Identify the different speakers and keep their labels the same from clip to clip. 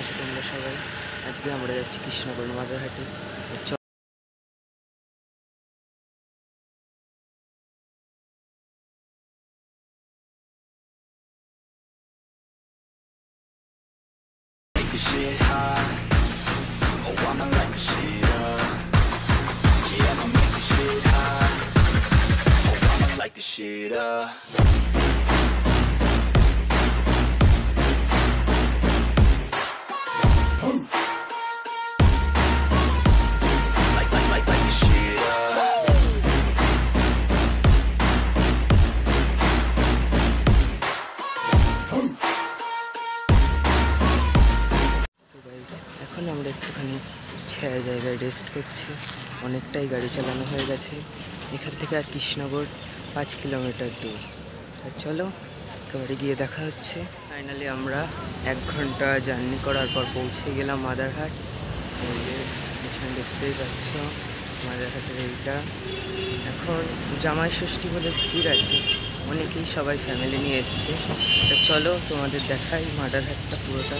Speaker 1: আছো তোমরা সবাই? আজকে আমরা যাচ্ছি Krishnagarh মাদারহাটে।
Speaker 2: Shit hot, oh I'ma light the shit up. Yeah, I'ma make the shit hot, oh I'ma light the shit up. Light the shit up.
Speaker 1: So guys, এখন আমরা একটুখানি ছায়া জায়গায় রেস্ট করছি। অনেকটাই গাড়ি চালানো হয়ে গেছে। এখান থেকে আর কৃষ্ণগড় 5 কিলোমিটার দূর। আর চলো একেবারে গিয়ে দেখা হচ্ছে। ফাইনালি আমরা 1 ঘন্টা জার্নি করার পর পৌঁছে গেলাম মাদারহাট। এই যে পিছনে দেখতেই পাচ্ছ মাদারহাটের এইটা। এখন জামাই ষষ্ঠী বলে ভিড় আছে, অনেকেই সবাই ফ্যামিলি নিয়ে এসছে। তা চলো তোমাদের দেখাই মাদারহাটটা পুরোটা।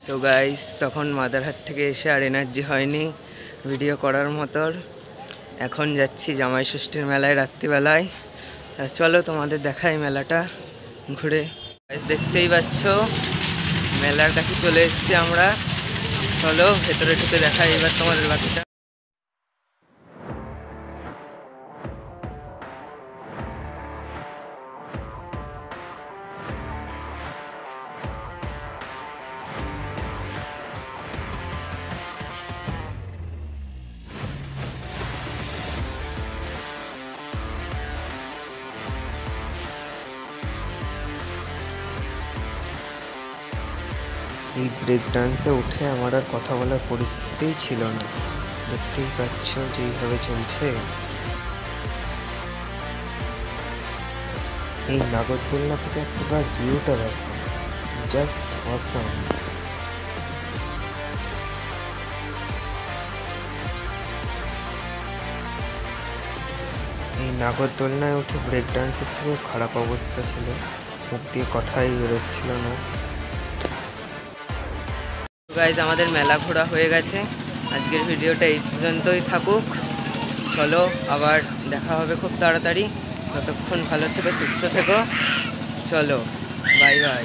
Speaker 1: সো গাইস, তখন মাদারহাট থেকে এসে আর এনার্জি হয়নি ভিডিও করার মতন। এখন যাচ্ছি জামাই ষষ্ঠীর মেলায় রাত্রিবেলায়। চলো তোমাদের দেখাই মেলাটা ঘুরে। গাইস দেখতেই পাচ্ছ মেলার কাছে চলে এসেছি আমরা। চলো ভেতরে ঢুকে দেখাই এবার তোমাদের বাকিটা। এই ব্রেক ডান্সে উঠে আমার আর কথা বলার পরিস্থিতিই ছিল না। দেখতেই পাচ্ছ যেইভাবে চলছে। এই নাগরদোলনা থেকে একবার ভিউটা দেখো, জাস্ট অসাম। এই নাগরদোলনায় উঠে ব্রেক ডান্সের থেকেও খারাপ অবস্থা ছিল, মুখ দিয়ে কথাই বেরোচ্ছিল না। গাইজ আমাদের মেলা ঘোরা হয়ে গেছে। আজকের ভিডিওটা এই পর্যন্তই থাকুক। চলো আবার দেখা হবে খুব তাড়াতাড়ি। ততক্ষণ ভালো থেকো, সুস্থ থেকো। চলো বাই বাই।